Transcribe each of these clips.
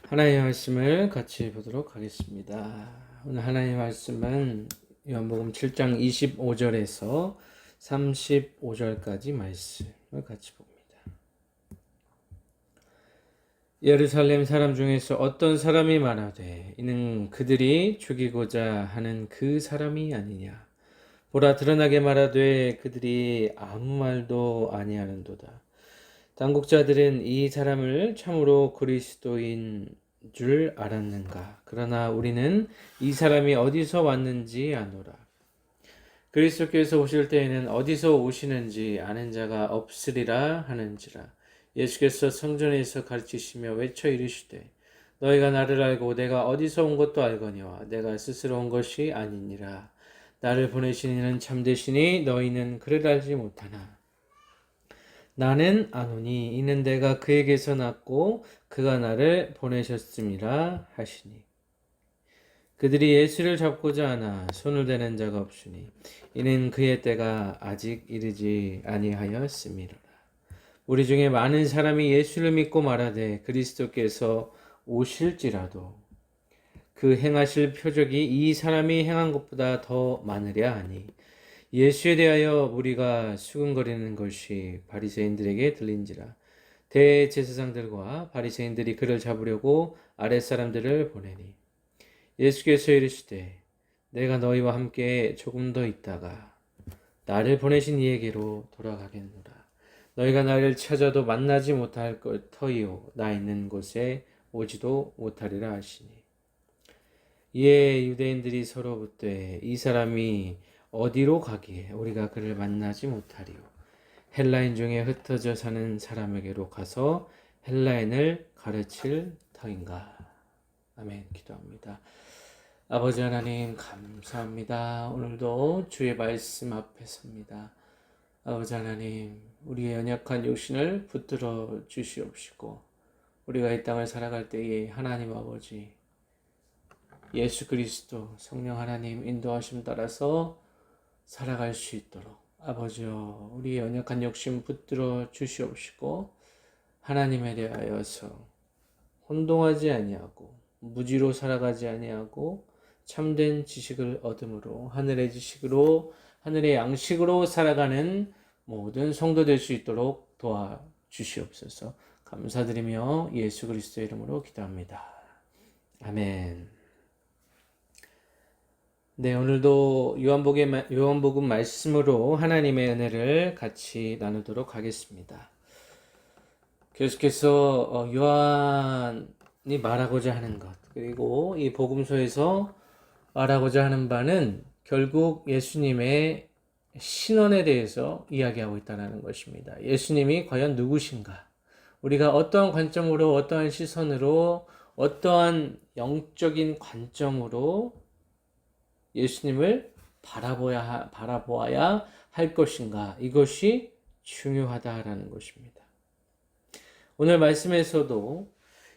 하나님의 말씀을 같이 보도록 하겠습니다. 오늘 하나님의 말씀은 요한복음 7장 25절에서 35절까지 말씀을 같이 봅니다. 예루살렘 사람 중에서 어떤 사람이 말하되 이는 그들이 죽이고자 하는 그 사람이 아니냐. 보라, 드러나게 말하되 그들이 아무 말도 아니하는도다. 당국자들은 이 사람을 참으로 그리스도인 줄 알았는가? 그러나 우리는 이 사람이 어디서 왔는지 아노라. 그리스도께서 오실 때에는 어디서 오시는지 아는 자가 없으리라 하는지라. 예수께서 성전에서 가르치시며 외쳐 이르시되 너희가 나를 알고 내가 어디서 온 것도 알거니와 내가 스스로 온 것이 아니니라. 나를 보내신 이는 참되시니 너희는 그를 알지 못하나 나는 아노니 이는 내가 그에게서 났고 그가 나를 보내셨음이라 하시니 그들이 예수를 잡고자 하나 손을 대는 자가 없으니 이는 그의 때가 아직 이르지 아니하였음이로라. 우리 중에 많은 사람이 예수를 믿고 말하되 그리스도께서 오실지라도 그 행하실 표적이 이 사람이 행한 것보다 더 많으랴 하니 예수에 대하여 무리가 수군거리는 것이 바리새인들에게 들린지라. 대제사장들과 바리새인들이 그를 잡으려고 아랫사람들을 보내니 예수께서 이르시되 내가 너희와 함께 조금 더 있다가 나를 보내신 이에게로 돌아가겠노라. 너희가 나를 찾아도 만나지 못할 것 터이요 나 있는 곳에 오지도 못하리라 하시니 이에 유대인들이 서로 묻되 이 사람이 어디로 가기에 우리가 그를 만나지 못하리요. 헬라인 중에 흩어져 사는 사람에게로 가서 헬라인을 가르칠 터인가. 아멘. 기도합니다. 아버지 하나님 감사합니다. 오늘도 주의 말씀 앞에 섭니다. 아버지 하나님 우리의 연약한 육신을 붙들어 주시옵시고 우리가 이 땅을 살아갈 때에 하나님 아버지 예수 그리스도 성령 하나님 인도하심 따라서 살아갈 수 있도록 아버지여 우리의 연약한 욕심 붙들어 주시옵시고 하나님에 대하여서 혼동하지 아니하고 무지로 살아가지 아니하고 참된 지식을 얻음으로 하늘의 지식으로 하늘의 양식으로 살아가는 모든 성도 될 수 있도록 도와주시옵소서. 감사드리며 예수 그리스도의 이름으로 기도합니다. 아멘. 네, 오늘도 요한복음 말씀으로 하나님의 은혜를 같이 나누도록 하겠습니다. 계속해서 요한이 말하고자 하는 것, 그리고 이 복음서에서 말하고자 하는 바는 결국 예수님의 신원에 대해서 이야기하고 있다는 것입니다. 예수님이 과연 누구신가? 우리가 어떠한 관점으로, 어떠한 시선으로, 어떠한 영적인 관점으로 예수님을 바라보아야 할 것인가? 이것이 중요하다라는 것입니다. 오늘 말씀에서도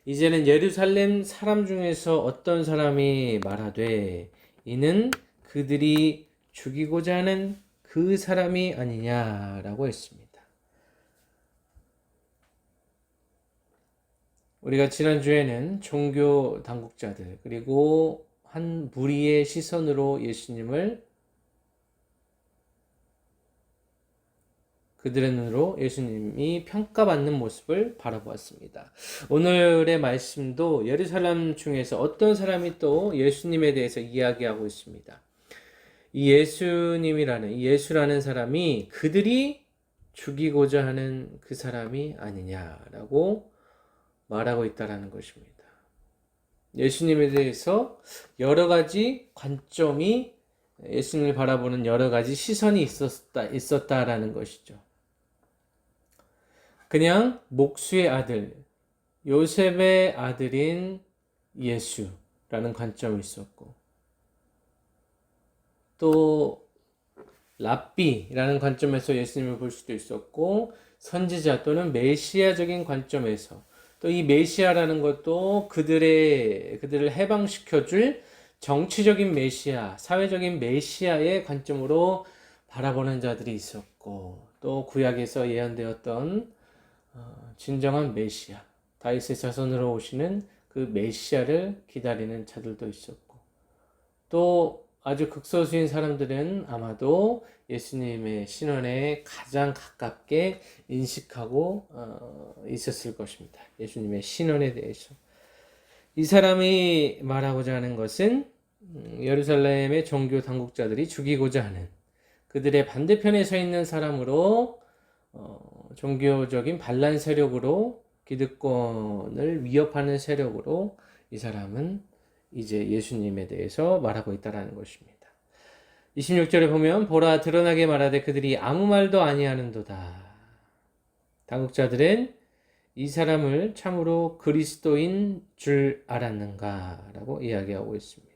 이제는 예루살렘 사람 중에서 어떤 사람이 말하되 이는 그들이 죽이고자 하는 그 사람이 아니냐라고 했습니다. 우리가 지난주에는 종교 당국자들 그리고 한 무리의 시선으로 예수님을 그들의 눈으로 예수님이 평가받는 모습을 바라보았습니다. 오늘의 말씀도 예루살렘 중에서 어떤 사람이 또 예수님에 대해서 이야기하고 있습니다. 이 예수라는 사람이 그들이 죽이고자 하는 그 사람이 아니냐라고 말하고 있다라는 것입니다. 예수님에 대해서 여러 가지 관점이 예수님을 바라보는 여러 가지 시선이 있었다라는 것이죠. 그냥 목수의 아들, 요셉의 아들인 예수라는 관점이 있었고, 또 랍비라는 관점에서 예수님을 볼 수도 있었고, 선지자 또는 메시아적인 관점에서 또 이 메시아라는 것도 그들을 해방시켜줄 정치적인 메시아, 사회적인 메시아의 관점으로 바라보는 자들이 있었고, 또 구약에서 예언되었던 진정한 메시아, 다윗의 자손으로 오시는 그 그 메시아를 기다리는 자들도 있었고, 또 아주 극소수인 사람들은 아마도 예수님의 신원에 가장 가깝게 인식하고 있었을 것입니다. 예수님의 신원에 대해서. 이 사람이 말하고자 하는 것은 예루살렘의 종교 당국자들이 죽이고자 하는 그들의 반대편에 서 있는 사람으로 종교적인 반란 세력으로 기득권을 위협하는 세력으로 이 사람은 이제 예수님에 대해서 말하고 있다는 것입니다. 26절에 보면 보라 드러나게 말하되 그들이 아무 말도 아니하는도다. 당국자들은 이 사람을 참으로 그리스도인 줄 알았는가 라고 이야기하고 있습니다.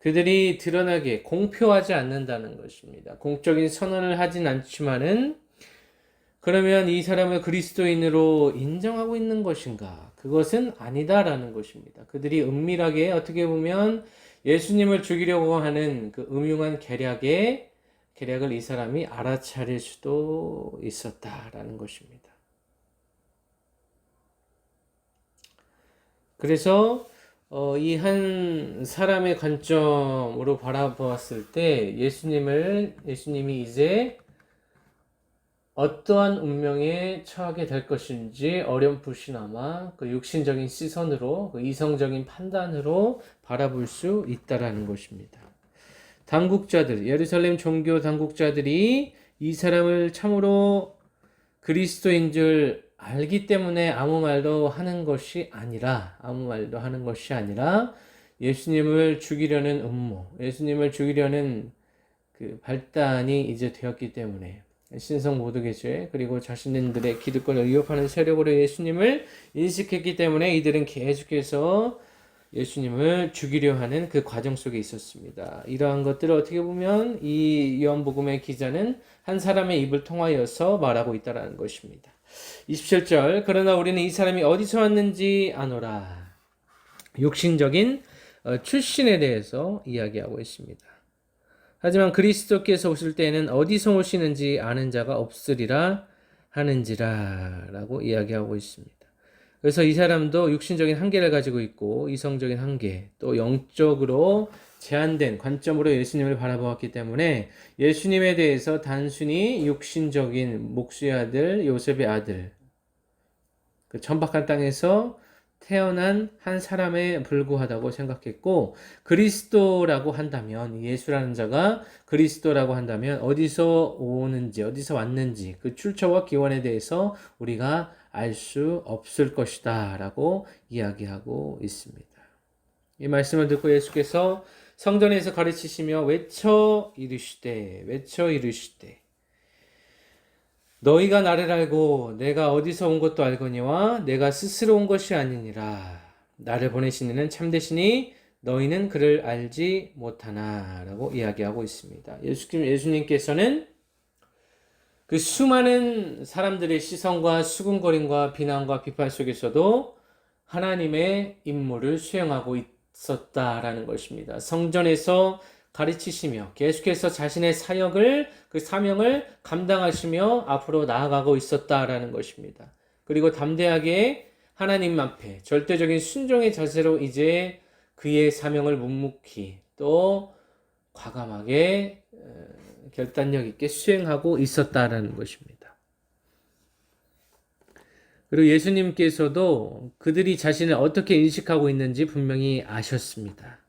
그들이 드러나게 공표하지 않는다는 것입니다. 공적인 선언을 하진 않지만은 그러면 이 사람을 그리스도인으로 인정하고 있는 것인가? 그것은 아니다라는 것입니다. 그들이 은밀하게 어떻게 보면 예수님을 죽이려고 하는 그 음흉한 계략을 이 사람이 알아차릴 수도 있었다라는 것입니다. 그래서 이 한 사람의 관점으로 바라보았을 때 예수님이 이제 어떠한 운명에 처하게 될 것인지 어렴풋이나마 그 육신적인 시선으로, 그 이성적인 판단으로 바라볼 수 있다라는 것입니다. 예루살렘 종교 당국자들이 이 사람을 참으로 그리스도인 줄 알기 때문에 아무 말도 하는 것이 아니라 예수님을 죽이려는 음모, 예수님을 죽이려는 그 발단이 이제 되었기 때문에 신성 모독의 그리고 자신들의 기득권을 위협하는 세력으로 예수님을 인식했기 때문에 이들은 계속해서 예수님을 죽이려 하는 그 과정 속에 있었습니다. 이러한 것들을 어떻게 보면 이 요한복음의 기자는 한 사람의 입을 통하여서 말하고 있다는 것입니다. 27절 그러나 우리는 이 사람이 어디서 왔는지 아노라. 육신적인 출신에 대해서 이야기하고 있습니다. 하지만 그리스도께서 오실 때에는 어디서 오시는지 아는 자가 없으리라 하는지라 라고 이야기하고 있습니다. 그래서 이 사람도 육신적인 한계를 가지고 있고 이성적인 한계, 또 영적으로 제한된 관점으로 예수님을 바라보았기 때문에 예수님에 대해서 단순히 육신적인 목수의 아들, 요셉의 아들, 그 천박한 땅에서 태어난 한 사람에 불과하다고 생각했고, 그리스도라고 한다면, 예수라는 자가 그리스도라고 한다면 어디서 오는지, 어디서 왔는지 그 출처와 기원에 대해서 우리가 알 수 없을 것이다 라고 이야기하고 있습니다. 이 말씀을 듣고 예수께서 성전에서 가르치시며 외쳐 이르시되 너희가 나를 알고 내가 어디서 온 것도 알거니와 내가 스스로 온 것이 아니니라. 나를 보내신 이는 참되시니 너희는 그를 알지 못하나 라고 이야기하고 있습니다. 예수님께서는 그 수많은 사람들의 시선과 수군거림과 비난과 비판 속에서도 하나님의 임무를 수행하고 있었다라는 것입니다. 성전에서 가르치시며 계속해서 자신의 그 사명을 감당하시며 앞으로 나아가고 있었다라는 것입니다. 그리고 담대하게 하나님 앞에 절대적인 순종의 자세로 이제 그의 사명을 묵묵히 또 과감하게 결단력 있게 수행하고 있었다라는 것입니다. 그리고 예수님께서도 그들이 자신을 어떻게 인식하고 있는지 분명히 아셨습니다.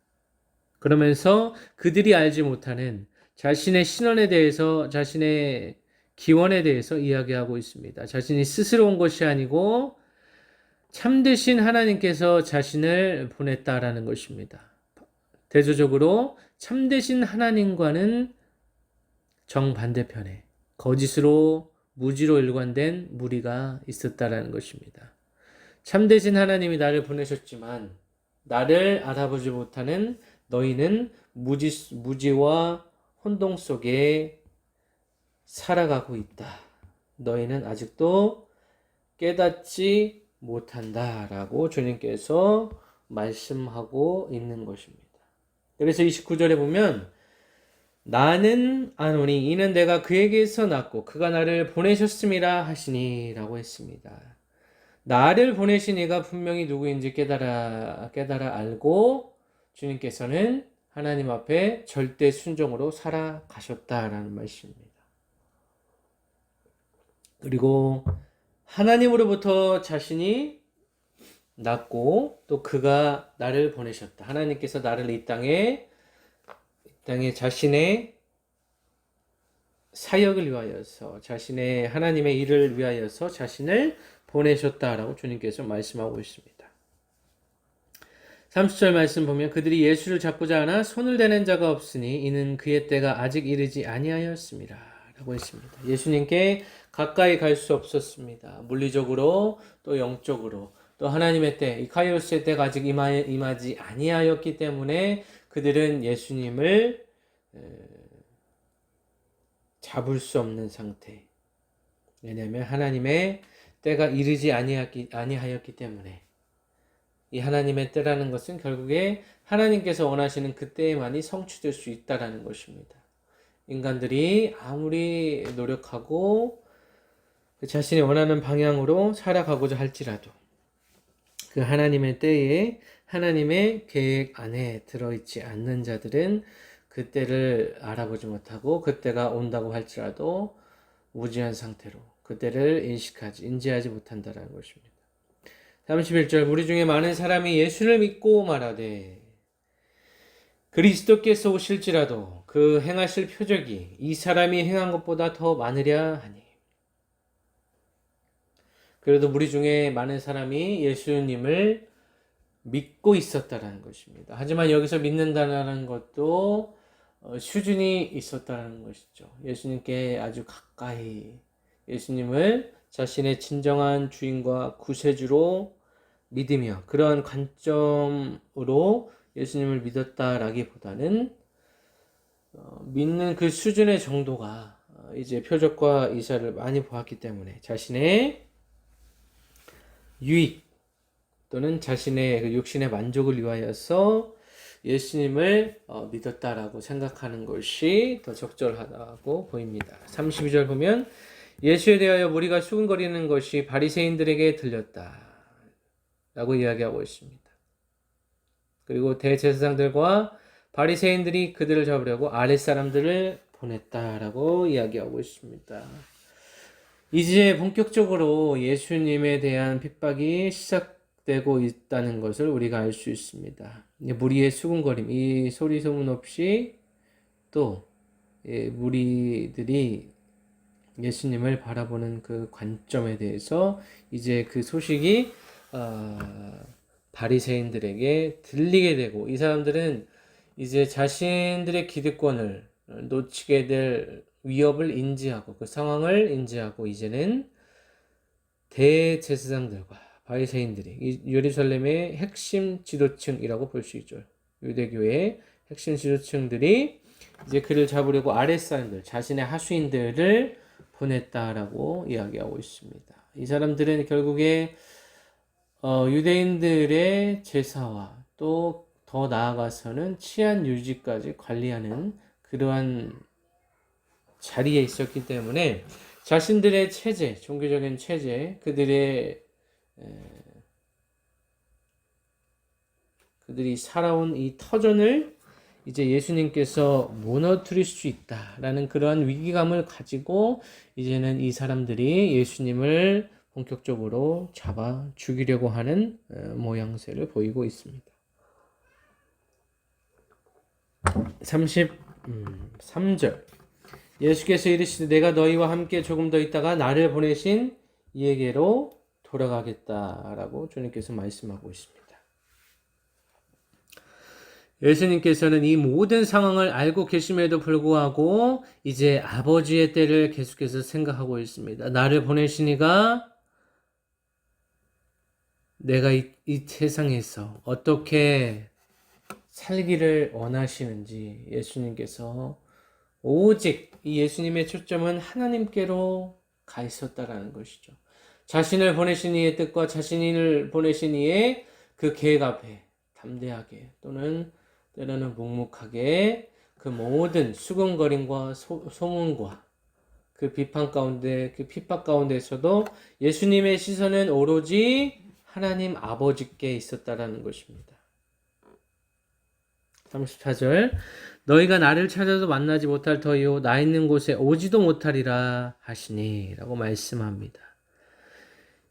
그러면서 그들이 알지 못하는 자신의 신원에 대해서, 자신의 기원에 대해서 이야기하고 있습니다. 자신이 스스로 온 것이 아니고 참되신 하나님께서 자신을 보냈다라는 것입니다. 대조적으로 참되신 하나님과는 정반대편에 거짓으로 무지로 일관된 무리가 있었다라는 것입니다. 참되신 하나님이 나를 보내셨지만 나를 알아보지 못하는 너희는 무지와 혼동 속에 살아가고 있다. 너희는 아직도 깨닫지 못한다라고 주님께서 말씀하고 있는 것입니다. 그래서 29절에 보면 나는 아노니 이는 내가 그에게서 났고 그가 나를 보내셨음이라 하시니 라고 했습니다. 나를 보내신 이가 분명히 누구인지 깨달아 알고 주님께서는 하나님 앞에 절대 순종으로 살아가셨다라는 말씀입니다. 그리고 하나님으로부터 자신이 낳고 또 그가 나를 보내셨다. 하나님께서 나를 이 땅에 자신의 사역을 위하여서 자신의 하나님의 일을 위하여서 자신을 보내셨다라고 주님께서 말씀하고 있습니다. 30절 말씀 보면 그들이 예수를 잡고자 하나 손을 대는 자가 없으니 이는 그의 때가 아직 이르지 아니하였습니다. 라고 했습니다. 예수님께 가까이 갈 수 없었습니다. 물리적으로 또 영적으로 또 하나님의 때, 이 카이로스의 때가 아직 임하지 아니하였기 때문에 그들은 예수님을 잡을 수 없는 상태. 왜냐하면 하나님의 때가 이르지 아니하였기 때문에 이 하나님의 때라는 것은 결국에 하나님께서 원하시는 그 때에만이 성취될 수 있다라는 것입니다. 인간들이 아무리 노력하고 그 자신이 원하는 방향으로 살아가고자 할지라도 그 하나님의 때에 하나님의 계획 안에 들어있지 않는 자들은 그 때를 알아보지 못하고 그 때가 온다고 할지라도 무지한 상태로 그 때를 인지하지 못한다는 것입니다. 31절 우리 중에 많은 사람이 예수를 믿고 말하되 그리스도께서 오실지라도 그 행하실 표적이 이 사람이 행한 것보다 더 많으랴 하니. 그래도 우리 중에 많은 사람이 예수님을 믿고 있었다라는 것입니다. 하지만 여기서 믿는다는 것도 수준이 있었다는 것이죠. 예수님께 아주 가까이 예수님을 자신의 진정한 주인과 구세주로 믿으며 그러한 관점으로 예수님을 믿었다라기보다는 믿는 그 수준의 정도가 이제 표적과 이사를 많이 보았기 때문에 자신의 유익 또는 자신의 그 육신의 만족을 위하여서 예수님을 믿었다라고 생각하는 것이 더 적절하다고 보입니다. 32절 보면 예수에 대하여 무리가 수군거리는 것이 바리새인들에게 들렸다 라고 이야기하고 있습니다. 그리고 대제사장들과 바리새인들이 그들을 잡으려고 아랫사람들을 보냈다라고 이야기하고 있습니다. 이제 본격적으로 예수님에 대한 핍박이 시작되고 있다는 것을 우리가 알 수 있습니다. 무리의 수군거림, 이 소리 소문 없이 또 무리들이 예수님을 바라보는 그 관점에 대해서 이제 그 소식이 바리새인들에게 들리게 되고 이 사람들은 이제 자신들의 기득권을 놓치게 될 위협을 인지하고 그 상황을 인지하고 이제는 대제사장들과 바리새인들이 이 예루살렘의 핵심 지도층이라고 볼 수 있죠. 유대교의 핵심 지도층들이 이제 그를 잡으려고 아랫사람들, 자신의 하수인들을 보냈다라고 이야기하고 있습니다. 이 사람들은 결국에 유대인들의 제사와 또 더 나아가서는 치안 유지까지 관리하는 그러한 자리에 있었기 때문에 자신들의 체제, 종교적인 체제, 그들이 살아온 이 터전을 이제 예수님께서 무너뜨릴 수 있다라는 그러한 위기감을 가지고 이제는 이 사람들이 예수님을 본격적으로 잡아 죽이려고 하는 모양새를 보이고 있습니다. 33절 예수께서 이르시되 내가 너희와 함께 조금 더 있다가 나를 보내신 이에게로 돌아가겠다라고 주님께서 말씀하고 있습니다. 예수님께서는 이 모든 상황을 알고 계심에도 불구하고 이제 아버지의 때를 계속해서 생각하고 있습니다. 나를 보내신 이가 내가 이 세상에서 어떻게 살기를 원하시는지 예수님께서 오직 이 예수님의 초점은 하나님께로 가 있었다라는 것이죠. 자신을 보내신 이의 뜻과 자신을 보내신 이의 그 계획 앞에 담대하게 또는 때로는 묵묵하게 그 모든 수군거림과 소문과 그 비판 가운데, 그 핍박 가운데서도 예수님의 시선은 오로지 하나님 아버지께 있었다라는 것입니다. 34절 너희가 나를 찾아도 만나지 못할 터이요 나 있는 곳에 오지도 못하리라 하시니 라고 말씀합니다.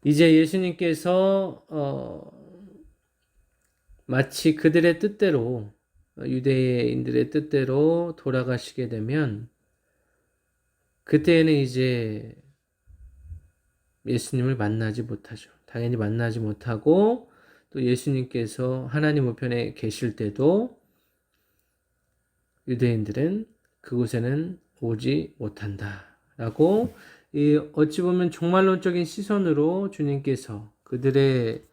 이제 예수님께서 마치 그들의 뜻대로 유대인들의 뜻대로 돌아가시게 되면 그때에는 이제 예수님을 만나지 못하죠. 당연히 만나지 못하고 또 예수님께서 하나님 우편에 계실 때도 유대인들은 그곳에는 오지 못한다라고 어찌 보면 종말론적인 시선으로 주님께서 그들의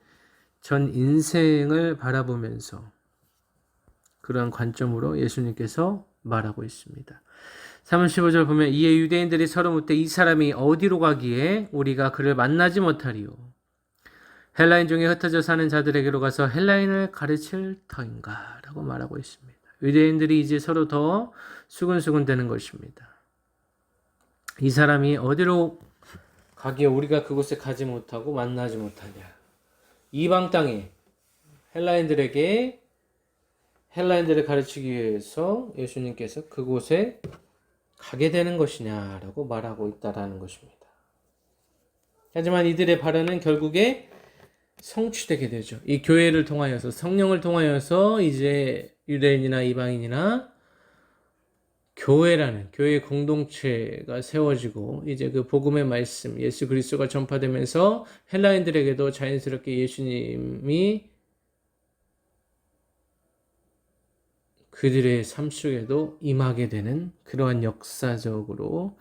전 인생을 바라보면서 그러한 관점으로 예수님께서 말하고 있습니다. 35절 보면 이에 유대인들이 서로 묻되 이 사람이 어디로 가기에 우리가 그를 만나지 못하리요. 헬라인 중에 흩어져 사는 자들에게로 가서 헬라인을 가르칠 터인가 라고 말하고 있습니다. 유대인들이 이제 서로 더 수근수근 되는 것입니다. 이 사람이 어디로 가기에 우리가 그곳에 가지 못하고 만나지 못하냐. 이방 땅에 헬라인들을 가르치기 위해서 예수님께서 그곳에 가게 되는 것이냐라고 말하고 있다라는 것입니다. 하지만 이들의 발언은 결국에 성취되게 되죠. 이 교회를 통하여서 성령을 통하여서 이제 유대인이나 이방인이나 교회 공동체가 세워지고 이제 그 복음의 말씀 예수 그리스도가 전파되면서 헬라인들에게도 자연스럽게 예수님이 그들의 삶 속에도 임하게 되는 그러한 역사적으로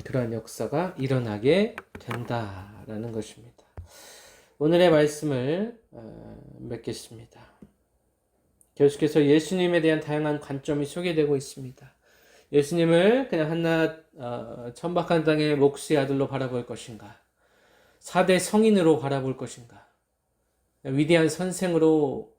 그러한 역사가 일어나게 된다라는 것입니다. 오늘의 말씀을 맺겠습니다. 계속해서 예수님에 대한 다양한 관점이 소개되고 있습니다. 예수님을 그냥 한낱 천박한 땅의 목수의 아들로 바라볼 것인가? 4대 성인으로 바라볼 것인가? 위대한 선생으로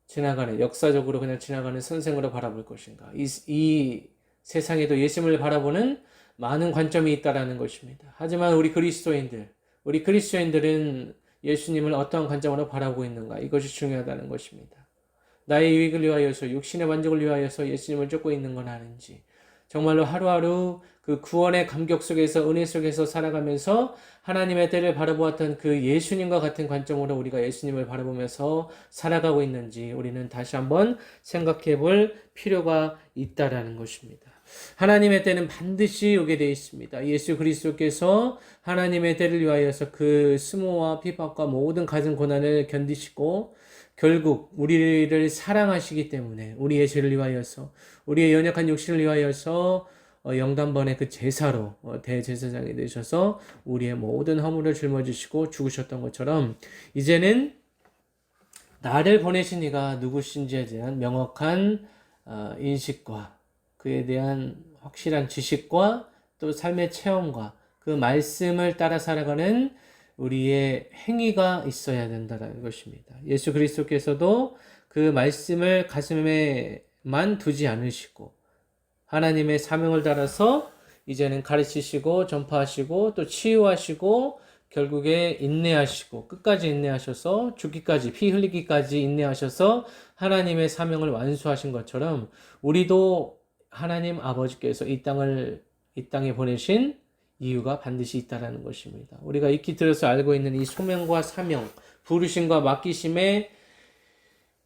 지나가는 역사적으로 그냥 지나가는 선생으로 바라볼 것인가? 이 세상에도 예수님을 바라보는 많은 관점이 있다라는 것입니다. 하지만 우리 그리스도인들은 예수님을 어떠한 관점으로 바라보고 있는가? 이것이 중요하다는 것입니다. 나의 유익을 위하여서 육신의 만족을 위하여서 예수님을 쫓고 있는 건 아닌지 정말로 하루하루 그 구원의 감격 속에서 은혜 속에서 살아가면서 하나님의 때를 바라보았던 그 예수님과 같은 관점으로 우리가 예수님을 바라보면서 살아가고 있는지 우리는 다시 한번 생각해 볼 필요가 있다라는 것입니다. 하나님의 때는 반드시 오게 되어 있습니다. 예수 그리스도께서 하나님의 때를 위하여서 그 수모와 핍박과 모든 가진 고난을 견디시고 결국 우리를 사랑하시기 때문에 우리의 죄를 위하여서 우리의 연약한 육신을 위하여서 영단번의 그 제사로 대제사장이 되셔서 우리의 모든 허물을 짊어지시고 죽으셨던 것처럼 이제는 나를 보내신 이가 누구신지에 대한 명확한 인식과 그에 대한 확실한 지식과 또 삶의 체험과 그 말씀을 따라 살아가는 우리의 행위가 있어야 된다는 것입니다. 예수 그리스도께서도 그 말씀을 가슴에만 두지 않으시고 하나님의 사명을 따라서 이제는 가르치시고 전파하시고 또 치유하시고 결국에 인내하시고 끝까지 인내하셔서 죽기까지 피 흘리기까지 인내하셔서 하나님의 사명을 완수하신 것처럼 우리도 하나님 아버지께서 이 땅에 보내신 이유가 반드시 있다라는 것입니다. 우리가 익히 들어서 알고 있는 이 소명과 사명, 부르심과 맡기심의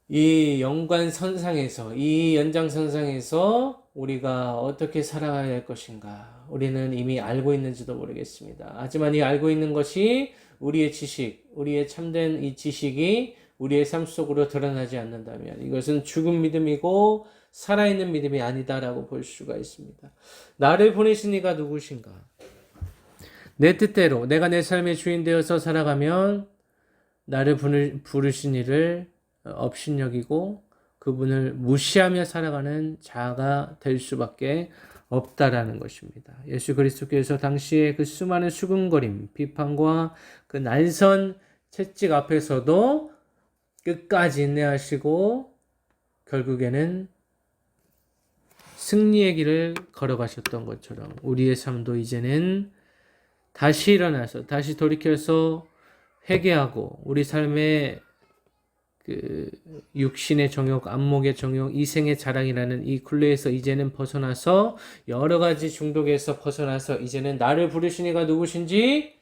이 연장선상에서 우리가 어떻게 살아가야 할 것인가 우리는 이미 알고 있는지도 모르겠습니다. 하지만 이 알고 있는 것이 우리의 지식, 우리의 참된 이 지식이 우리의 삶 속으로 드러나지 않는다면 이것은 죽은 믿음이고 살아있는 믿음이 아니다라고 볼 수가 있습니다. 나를 보내신 이가 누구신가? 내 뜻대로 내가 내 삶의 주인 되어서 살아가면 나를 부르신 이를 업신여기고 그분을 무시하며 살아가는 자가 될 수밖에 없다라는 것입니다. 예수 그리스도께서 당시에 그 수많은 수군거림, 비판과 그 날선 채찍 앞에서도 끝까지 인내하시고 결국에는 승리의 길을 걸어가셨던 것처럼 우리의 삶도 이제는 다시 일어나서 다시 돌이켜서 회개하고 우리 삶의 그 육신의 정욕, 안목의 정욕, 이생의 자랑이라는 이 굴레에서 이제는 벗어나서 여러 가지 중독에서 벗어나서 이제는 나를 부르신 이가 누구신지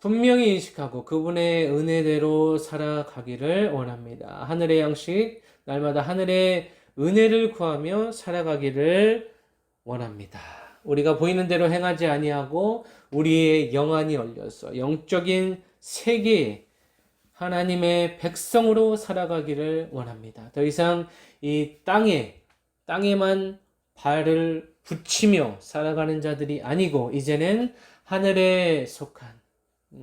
분명히 인식하고 그분의 은혜대로 살아가기를 원합니다. 하늘의 양식, 날마다 하늘의 은혜를 구하며 살아가기를 원합니다. 우리가 보이는 대로 행하지 아니하고 우리의 영안이 열려서 영적인 세계에 하나님의 백성으로 살아가기를 원합니다. 더 이상 이 땅에만 발을 붙이며 살아가는 자들이 아니고 이제는 하늘에 속한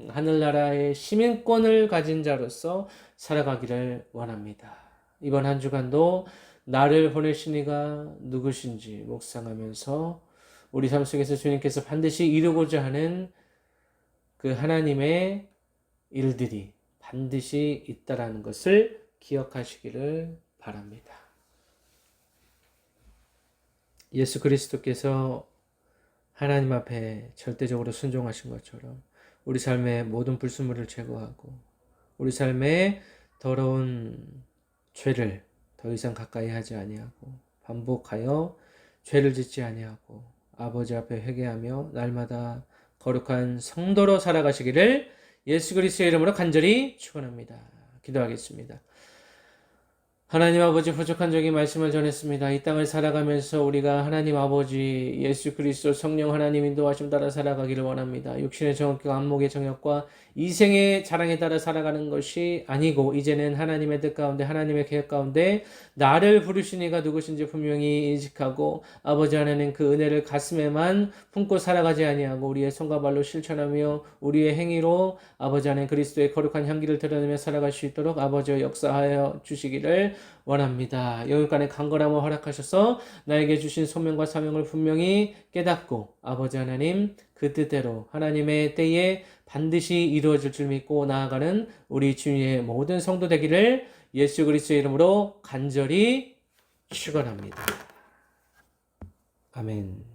하늘나라의 시민권을 가진 자로서 살아가기를 원합니다. 이번 한 주간도 나를 보내신 이가 누구신지 묵상하면서 우리 삶 속에서 주님께서 반드시 이루고자 하는 그 하나님의 일들이 반드시 있다라는 것을 기억하시기를 바랍니다. 예수 그리스도께서 하나님 앞에 절대적으로 순종하신 것처럼 우리 삶의 모든 불순물을 제거하고 우리 삶의 더러운 죄를 더 이상 가까이 하지 아니하고 반복하여 죄를 짓지 아니하고 아버지 앞에 회개하며 날마다 거룩한 성도로 살아가시기를 예수 그리스도의 이름으로 간절히 축원합니다. 기도하겠습니다. 하나님 아버지 부족한 적인 말씀을 전했습니다. 이 땅을 살아가면서 우리가 하나님 아버지 예수 그리스도 성령 하나님 인도하심 따라 살아가기를 원합니다. 육신의 정욕과 안목의 정욕과 이생의 자랑에 따라 살아가는 것이 아니고 이제는 하나님의 뜻 가운데 하나님의 계획 가운데 나를 부르신 이가 누구신지 분명히 인식하고 아버지 하나님 그 은혜를 가슴에만 품고 살아가지 아니하고 우리의 손과 발로 실천하며 우리의 행위로 아버지 하나님 그리스도의 거룩한 향기를 드러내며 살아갈 수 있도록 아버지와 역사하여 주시기를 원합니다. 영육간의 강건함을 허락하셔서 나에게 주신 소명과 사명을 분명히 깨닫고 아버지 하나님 그 뜻대로 하나님의 때에 반드시 이루어질 줄 믿고 나아가는 우리 주님의 모든 성도 되기를 예수 그리스도의 이름으로 간절히 축원합니다. 아멘.